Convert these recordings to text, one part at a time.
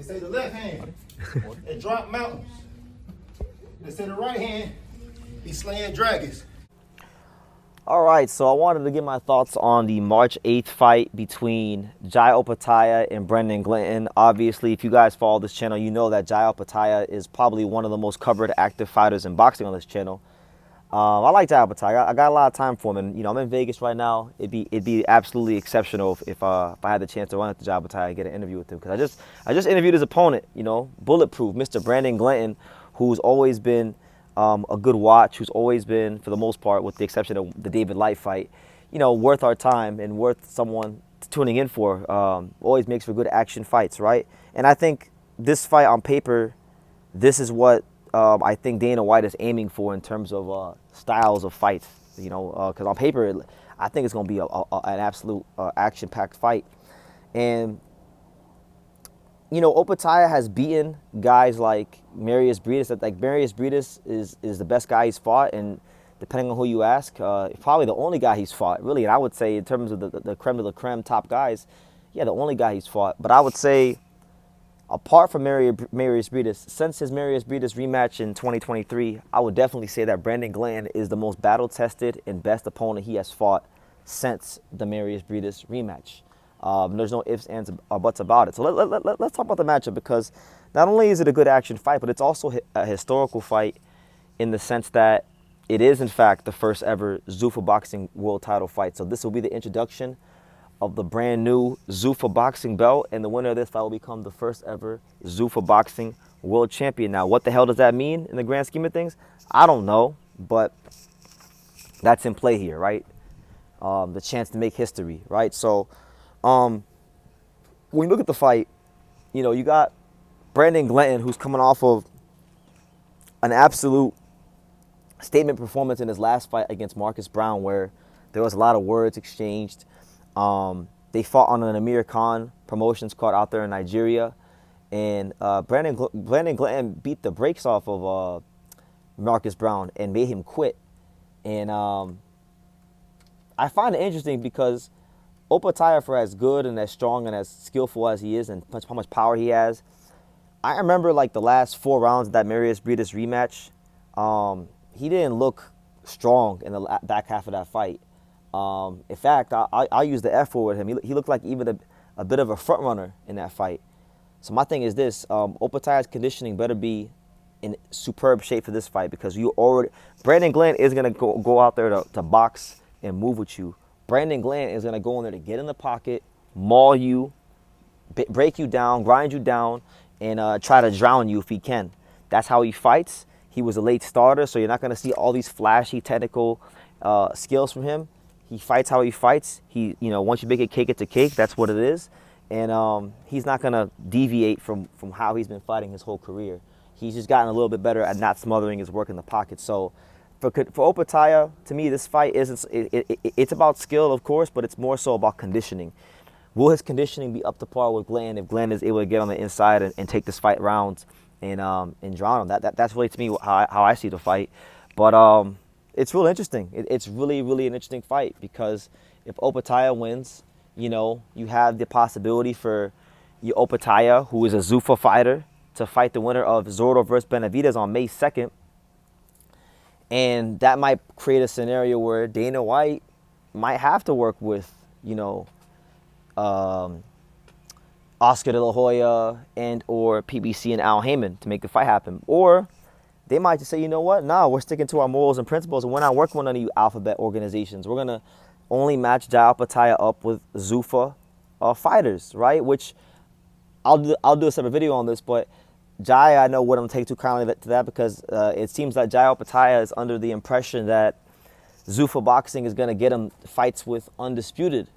They say the left hand, it drop mountains. They say the right hand, be slaying dragons. All right, so I wanted to get my thoughts on the March 8th fight between Jai Opetaia and Brendan Glanton. Obviously, if you guys follow this channel, you know that Jai Opetaia is probably one of the most covered active fighters in boxing on this channel. I like Jai Opetaia. I got a lot of time for him, and I'm in Vegas right now. It'd be absolutely exceptional if I had the chance to run into Jai Opetaia and get an interview with him, because I just interviewed his opponent, bulletproof, Mr. Brendan Glanton, who's always been a good watch, who's always been, for the most part, with the exception of the David Light fight, worth our time and worth someone tuning in for. Always makes for good action fights, right? And I think this fight on paper, this is what I think Dana White is aiming for in terms of styles of fights, because on paper, I think it's going to be an absolute action-packed fight. And Opetaia has beaten guys like Marius Briedis. Like, Marius Briedis is the best guy he's fought, and depending on who you ask, probably the only guy he's fought, really. And I would say, in terms of the creme de la creme top guys, yeah, the only guy he's fought. But I would say, apart from Marius Briedis, since his Marius Briedis rematch in 2023, I would definitely say that Brendan Glanton is the most battle-tested and best opponent he has fought since the Marius Briedis rematch. There's no ifs, ands, or buts about it. So let's talk about the matchup, because not only is it a good action fight, but it's also a historical fight in the sense that it is, in fact, the first ever Zuffa boxing world title fight. So this will be the introduction of the brand new Zuffa boxing belt, and the winner of this fight will become the first ever Zuffa boxing world champion. Now, what the hell does that mean in the grand scheme of things? I don't know, but that's in play here, right? The chance to make history, right? So when you look at the fight, you got Brendan Glanton, who's coming off of an absolute statement performance in his last fight against Marcus Brown, where there was a lot of words exchanged. They fought on an Amir Khan Promotions card out there in Nigeria, and Brendan Glanton beat the brakes off of Marcus Brown and made him quit. And I find it interesting because Opetaia, for as good and as strong and as skillful as he is, and how much power he has, I remember like the last 4 rounds of that Marius Briedis rematch, he didn't look strong in the back half of that fight. In fact, I use the F word with him. He looked like even a bit of a front runner in that fight. So my thing is this: Opetaia's conditioning better be in superb shape for this fight, because Brendan Glanton is gonna go out there to box and move with you. Brendan Glanton is gonna go in there to get in the pocket, maul you, break you down, grind you down, and try to drown you if he can. That's how he fights. He was a late starter, so you're not gonna see all these flashy technical skills from him. He fights how he fights. Once you make a cake, it's a cake. That's what it is. And he's not going to deviate from how he's been fighting his whole career. He's just gotten a little bit better at not smothering his work in the pocket. So for Opetaia, to me, this fight it's about skill, of course, but it's more so about conditioning. Will his conditioning be up to par with Glanton if Glanton is able to get on the inside and take this fight rounds and drown him? That's really, to me, how I see the fight. But it's really interesting. It's really, really an interesting fight, because if Opetaia wins, you have the possibility for Opetaia, who is a Zuffa fighter, to fight the winner of Zordo versus Benavidez on May 2nd. And that might create a scenario where Dana White might have to work with, Oscar De La Hoya and or PBC and Al Heyman to make the fight happen. Or they might just say, you know what, nah, we're sticking to our morals and principles, and we're not working with none of you alphabet organizations. We're going to only match Jai Opetaia up with Zuffa fighters, right? Which I'll do a separate video on this, but Jai, I know wouldn't take too kindly to that, because it seems that Jai Opetaia is under the impression that Zuffa boxing is going to get him fights with undisputed,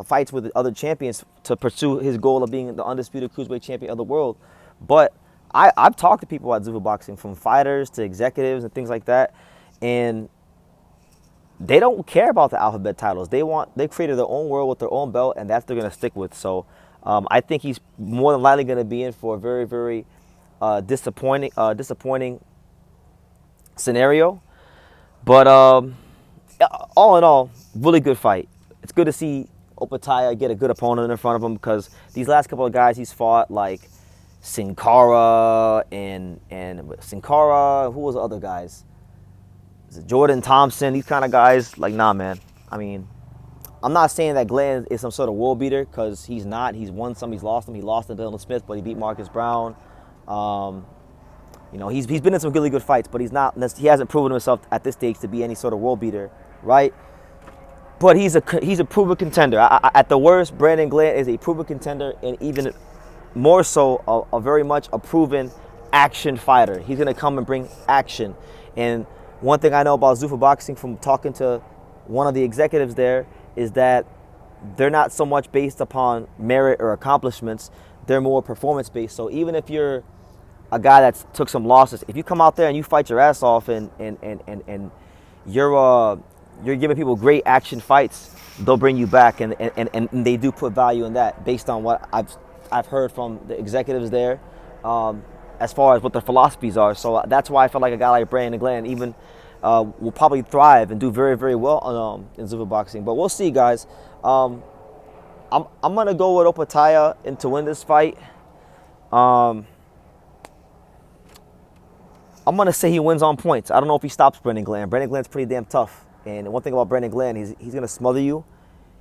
fights with other champions to pursue his goal of being the undisputed cruiserweight champion of the world. But I've talked to people about Zuffa boxing, from fighters to executives and things like that, and they don't care about the alphabet titles. They created their own world with their own belt, and that's what they're going to stick with. So I think he's more than likely going to be in for a very, very disappointing scenario. But all in all, really good fight. It's good to see Opetaia get a good opponent in front of him, because these last couple of guys he's fought, like Sin Cara and Sin Cara. Who was the other guys? Is it Jordan Thompson? These kind of guys. Like, nah, man. I mean, I'm not saying that Glenn is some sort of world beater, because he's not. He's won some, he's lost some. He lost to Dylan Smith, but he beat Marcus Brown. You know, he's been in some really good fights, but he hasn't proven himself at this stage to be any sort of world beater, right? But he's a proven contender. At the worst, Brandon Glanton is a proven contender, and even more so, a very much a proven action fighter. He's gonna come and bring action. And one thing I know about Zuffa Boxing from talking to one of the executives there is that they're not so much based upon merit or accomplishments. They're more performance based. So even if you're a guy that took some losses, if you come out there and you fight your ass off and you're giving people great action fights, they'll bring you back, and they do put value in that based on what I've heard from the executives there, as far as what their philosophies are. So that's why I feel like a guy like Brandon Glanton even will probably thrive and do very, very well in Zuffa Boxing. But we'll see, guys. I'm gonna go with Opetaia to win this fight. I'm gonna say he wins on points. I don't know if he stops Brandon Glanton. Brandon Glanton's pretty damn tough. And one thing about Brandon Glanton, he's gonna smother you.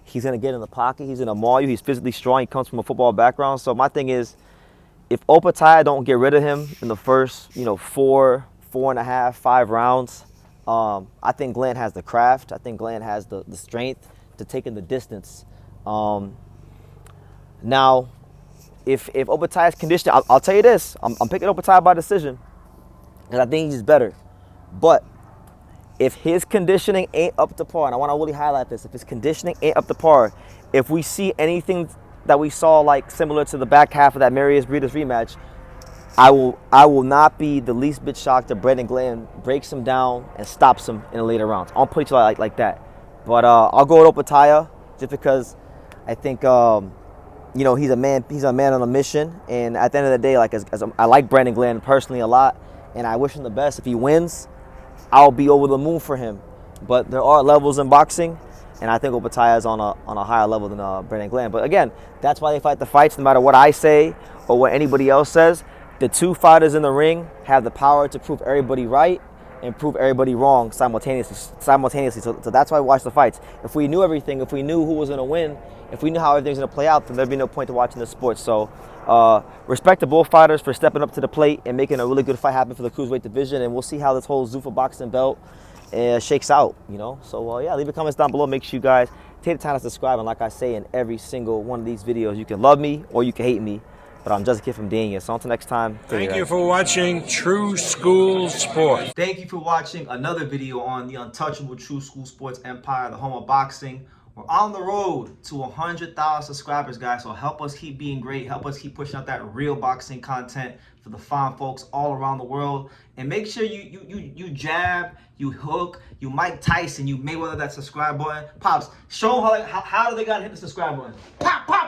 He's gonna get in the pocket. He's gonna maul you. He's physically strong. He comes from a football background. So my thing is, if Opetaia don't get rid of him in the first, 4.5, 5 rounds, I think Glanton has the craft. I think Glanton has the strength to take in the distance. Now, if Opetaia's conditioning, I'll tell you this: I'm picking Opetaia by decision, and I think he's better. But if his conditioning ain't up to par, and I want to really highlight this, if his conditioning ain't up to par, if we see anything that we saw like similar to the back half of that Marius Breeders rematch, I will not be the least bit shocked if Brandon Glanton breaks him down and stops him in the later rounds. I'll put it like that. But I'll go with Opetaia just because I think he's a man on a mission, and at the end of the day, I like Brandon Glanton personally a lot, and I wish him the best. If he wins, I'll be over the moon for him. But there are levels in boxing, and I think Opetaia is on a higher level than Brandon Glanton. But again, that's why they fight the fights, no matter what I say or what anybody else says. The two fighters in the ring have the power to prove everybody right and prove everybody wrong simultaneously. So that's why we watch the fights. If we knew everything, if we knew who was going to win, if we knew how everything's going to play out, then there'd be no point to watching the sport. So respect to both fighters for stepping up to the plate and making a really good fight happen for the cruiserweight division. And we'll see how this whole Zuffa Boxing belt shakes out, So leave your comments down below. Make sure you guys take the time to subscribe. And like I say in every single one of these videos, you can love me or you can hate me, but I'm just a kid from Dania. So until next time. Thank you for watching True School Sports. Thank you for watching another video on the untouchable True School Sports empire, the home of boxing. We're on the road to 100,000 subscribers, guys. So help us keep being great. Help us keep pushing out that real boxing content for the fine folks all around the world. And make sure you jab, you hook, you Mike Tyson, you Mayweather that subscribe button. Pops, show them how do they gotta hit the subscribe button. Pop, pop.